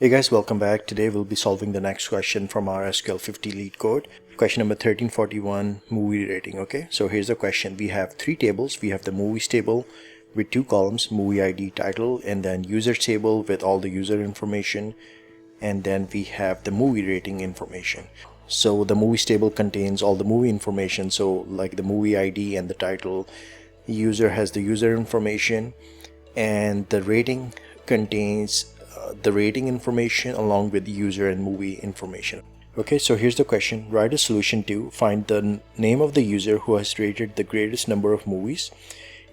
Hey guys, welcome back. Today we'll be solving the next question from our SQL 50 LeetCode. Question number 1341, movie rating. Okay, so here's the question. We have three tables. We have the movies table with two columns, movie ID, title, and then users table with all the user information. And then we have the movie rating information. So the movies table contains all the movie information. So like the movie ID and the title, user has the user information, and the rating contains the rating information along with user and movie information. Okay, so here's the question. Write a solution to find the name of the user who has rated the greatest number of movies.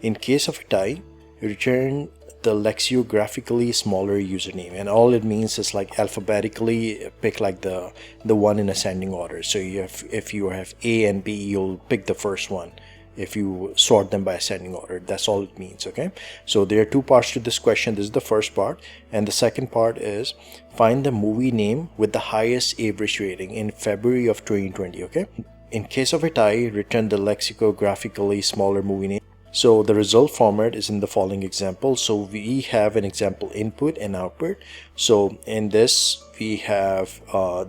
In case of a tie, return the lexicographically smaller username, and all it means is like alphabetically pick like the one in ascending order. So you have, if you have A and B, you'll pick the first one if you sort them by ascending order. That's all it means. Okay, so there are two parts to this question. This is the first part, and the second part is find the movie name with the highest average rating in February of 2020. Okay, in case of a tie, return the lexicographically smaller movie name. So the result format is in the following example. So we have an example input and output. So in this we have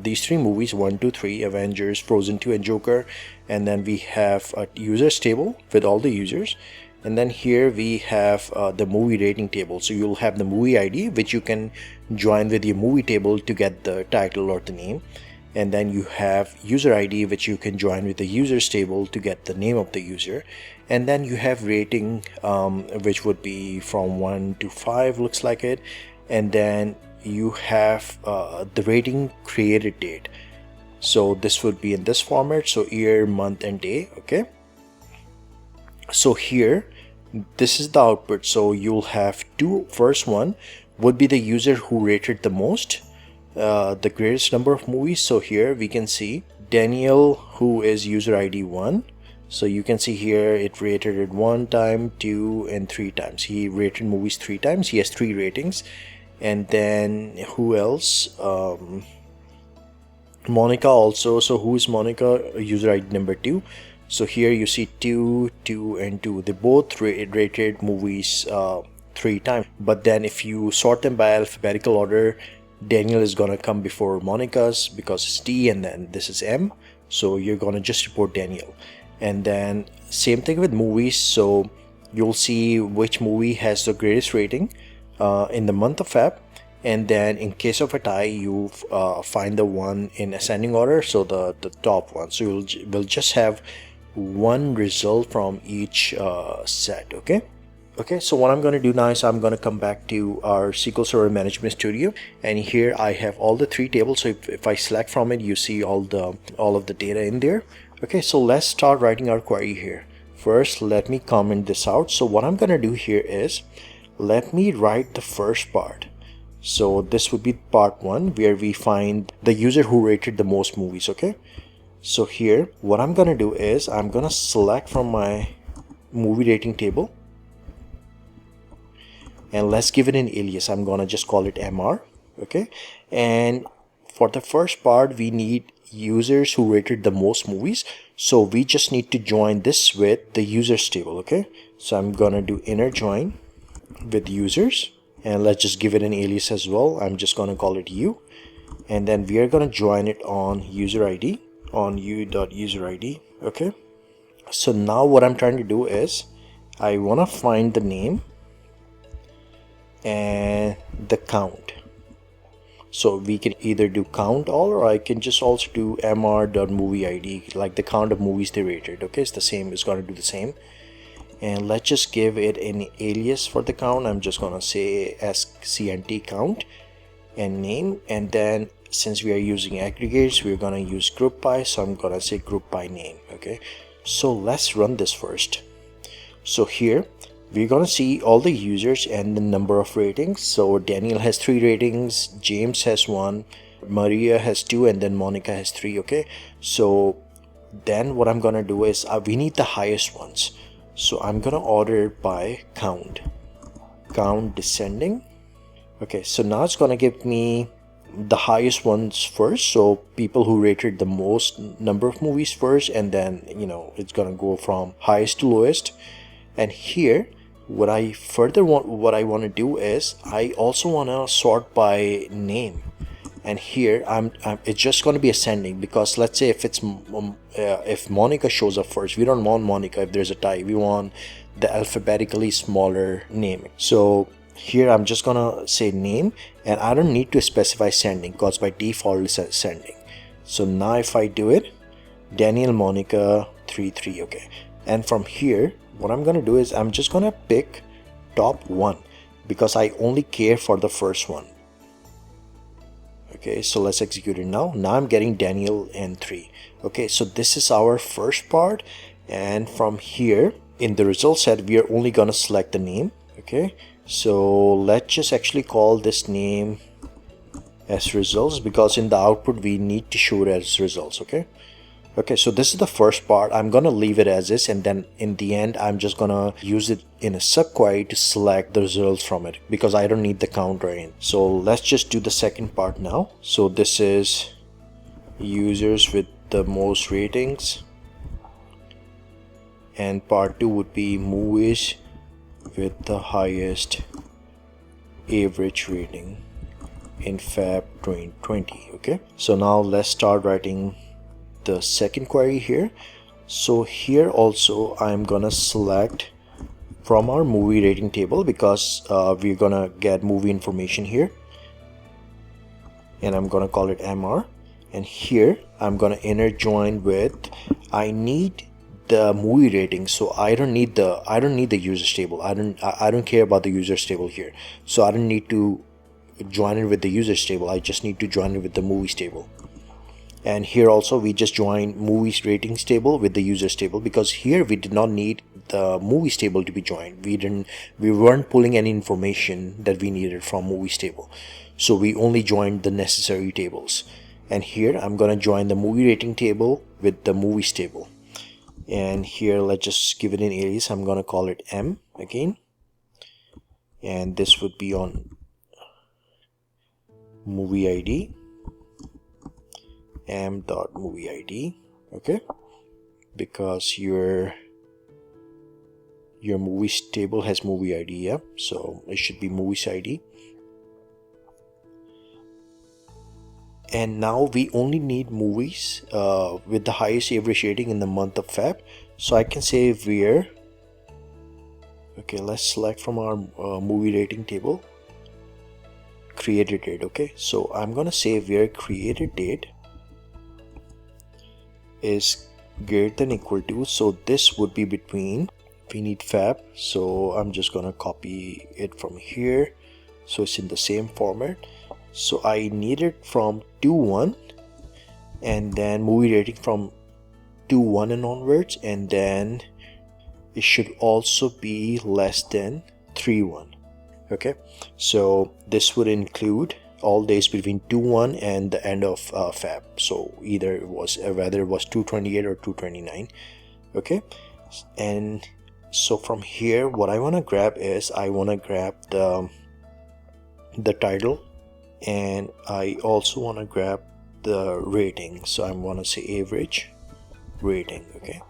these three movies, 1, 2, 3, Avengers, Frozen 2, and Joker. And then we have a users table with all the users. And then here we have the movie rating table. So you'll have the movie ID, which you can join with your movie table to get the title or the name. And then you have user ID, which you can join with the users table to get the name of the user. And then you have rating, which would be from 1 to 5, looks like it. And then you have the rating created date. So this would be in this format, so year, month, and day. Okay, so here this is the output. So you'll have first one would be the user who rated the most, the greatest number of movies. So here we can see Daniel, who is user ID 1. So you can see here it rated it 1 time, 2, and 3 times. He rated movies 3 times. He has 3 ratings. And then who else? Monica also. So who is Monica? User ID number 2. So here you see 2, 2, and 2. They both rated movies 3 times. But then if you sort them by alphabetical order, Daniel is gonna come before Monica's because it's D, and then this is M. So you're gonna just report Daniel. And then same thing with movies. So you'll see which movie has the greatest rating in the month of Feb. And then in case of a tie, you find the one in ascending order, so the top one. So we'll just have one result from each set. Okay, so what I'm going to do now is I'm going to come back to our SQL Server Management Studio, and here I have all the three tables. So if I select from it, you see all of the data in there. Okay, so let's start writing our query here. First, let me comment this out. So what I'm going to do here is let me write the first part. So this would be part 1, where we find the user who rated the most movies. Okay, so here what I'm gonna do is I'm gonna select from my movie rating table, and let's give it an alias. I'm gonna just call it MR. Okay, and for the first part we need users who rated the most movies, so we just need to join this with the users table. Okay, so I'm gonna do inner join with users, and let's just give it an alias as well. I'm just going to call it U, and then we are going to join it on user ID, on u.userid. Okay, so now what I'm trying to do is I want to find the name and the count. So we can either do count all, or I can just also do mr.movieid, like the count of movies they rated. Okay, it's the same, it's going to do the same. And let's just give it an alias for the count. I'm just gonna say scnt count and name. And then since we are using aggregates, we're gonna use group by, so I'm gonna say group by name. Okay, so let's run this first. So here we're gonna see all the users and the number of ratings. So Daniel has 3 ratings, James has 1, Maria has 2, and then Monica has 3. Okay, so then what I'm gonna do is we need the highest ones. So I'm gonna order it by count descending. Okay, so now it's gonna give me the highest ones first, so people who rated the most number of movies first, and then it's gonna go from highest to lowest. And here what I want to do is I also want to sort by name. And here it's just going to be ascending, because let's say if Monica shows up first, we don't want Monica. If there's a tie, we want the alphabetically smaller name. So here I'm just gonna say name, and I don't need to specify sending because by default it's sending. So now if I do it, Daniel Monica 33, okay. And from here what I'm gonna do is I'm just gonna pick top one, because I only care for the first one. Okay, so let's execute it now. Now I'm getting Daniel and 3. Okay, so this is our first part, and from here in the result set we are only gonna select the name. Okay, so let's just actually call this name as results, because in the output we need to show it as results. Okay, so this is the first part. I'm gonna leave it as is, and then in the end I'm just gonna use it in a subquery to select the results from it, because I don't need the counter in. So let's just do the second part now. So this is users with the most ratings, and part 2 would be movies with the highest average rating in Feb 2020. Okay, so now let's start writing the second query here. So here also I'm gonna select from our movie rating table, because we're gonna get movie information here, and I'm gonna call it MR. And here I'm gonna inner join with, I need the movie rating, so I don't need the users table. I don't care about the users table here, so I don't need to join it with the users table. I just need to join it with the movies table. And here also we just join movies ratings table with the users table, because here we did not need the movies table to be joined. We weren't pulling any information that we needed from movies table, so we only joined the necessary tables. And here I'm gonna join the movie rating table with the movies table, and here let's just give it an alias. I'm gonna call it M again, and this would be on movie ID, m.movie ID. Okay, because your movies table has movie ID, yeah, so it should be movies ID. And now we only need movies with the highest average rating in the month of Feb. So I can say where, okay, let's select from our movie rating table created date. Okay, so I'm gonna say where created date is greater than equal to, so this would be between, we need Feb, so I'm just gonna copy it from here so it's in the same format. So I need it from 2.1, and then movie rating from 2.1 and onwards, and then it should also be less than 3.1. Okay, so this would include all days between 2.1 and the end of Feb, so either it was whether it was 228 or 229. Okay, and so from here what I want to grab is, I want to grab the title, and I also want to grab the rating. So I want to say average rating. Okay,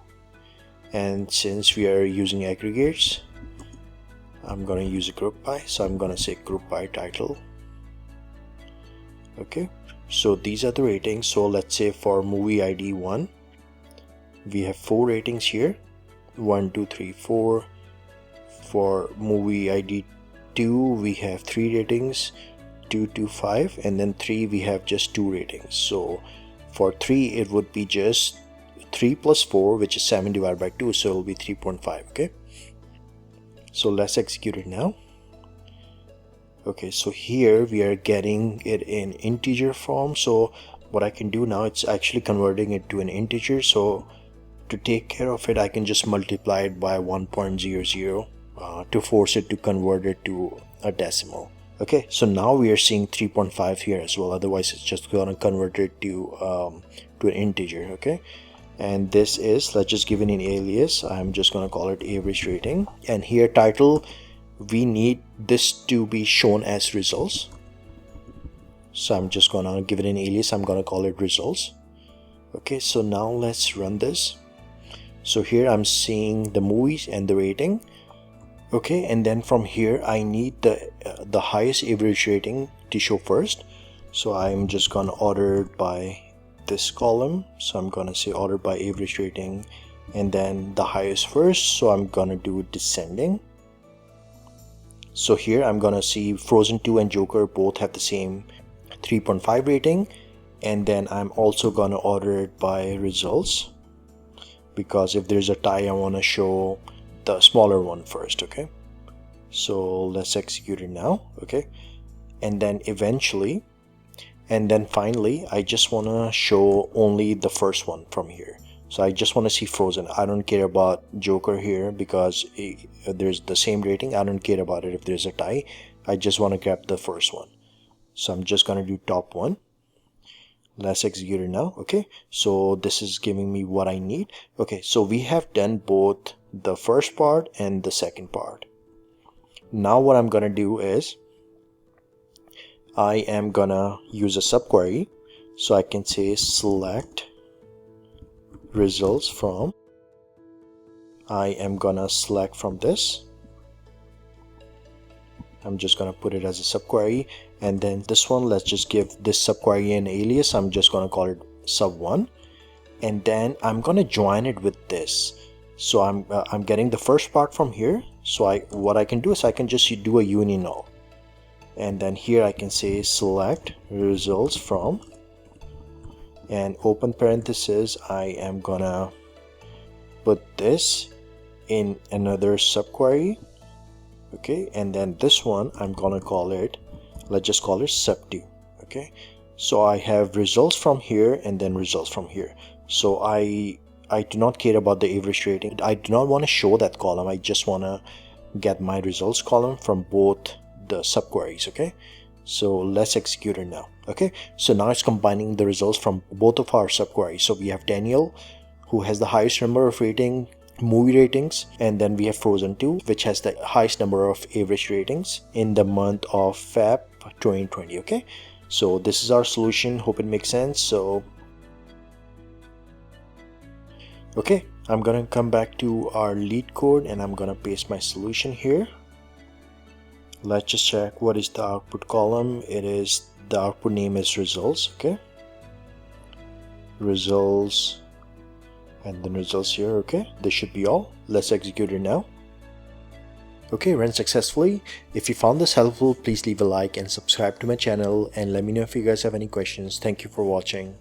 and since we are using aggregates, I'm going to use a group by, so I'm going to say group by title. Okay, so these are the ratings. So let's say for movie ID 1 we have 4 ratings here, 1 2 3 4. For movie ID 2 we have 3 ratings, 2 2 5, and then 3 we have just 2 ratings. So for 3 it would be just 3 plus 4, which is 7 divided by 2, so it will be 3.5. okay, so let's execute it now. Okay, so here we are getting it in integer form. So what I can do now, it's actually converting it to an integer. So to take care of it, I can just multiply it by 1.00 to force it to convert it to a decimal. Okay, so now we are seeing 3.5 here as well, otherwise it's just gonna convert it to an integer. Okay, and this is, let's just give it an alias. I'm just gonna call it average rating, and here title, we need this to be shown as results, so I'm just gonna give it an alias. I'm gonna call it results. Okay, so now let's run this. So here I'm seeing the movies and the rating. Okay, and then from here I need the highest average rating to show first. So I'm just gonna order it by this column. So I'm gonna say order by average rating and then the highest first. So I'm gonna do descending. So here I'm gonna see Frozen 2 and Joker both have the same 3.5 rating, and then I'm also gonna order it by results, because if there's a tie I want to show the smaller one first. Okay, so let's execute it now. Okay, and then eventually, and then finally I just want to show only the first one from here. So I just want to see Frozen. I don't care about Joker here because there's the same rating. I don't care about it if there's a tie. I just want to grab the first one. So I'm just going to do top one. Let's execute it now. Okay, so this is giving me what I need. Okay, so we have done both the first part and the second part. Now what I'm going to do is I am going to use a subquery. So I can say select results from, I am gonna select from this. I'm just gonna put it as a subquery, and then this one, let's just give this subquery an alias. I'm just gonna call it sub1, and then I'm gonna join it with this. So I'm getting the first part from here. So what I can do is I can just do a union all, and then here I can say select results from, and open parenthesis, I am gonna put this in another subquery. Okay, and then this one I'm gonna call it, let's just call it sub2. Okay, so I have results from here and then results from here. So I do not care about the average rating. I do not want to show that column. I just want to get my results column from both the subqueries. Okay, so let's execute it now. Okay, so now it's combining the results from both of our subqueries. So we have Daniel, who has the highest number of movie ratings, and then we have Frozen 2, which has the highest number of average ratings in the month of Feb 2020. Okay, so this is our solution. Hope it makes sense. So okay, I'm gonna come back to our LeetCode and I'm gonna paste my solution here. Let's just check what is the output column. It is, the output name is results. Okay, results, and then results here. Okay, this should be all. Let's execute it now. Okay, ran successfully. If you found this helpful, please leave a like and subscribe to my channel, and let me know if you guys have any questions. Thank you for watching.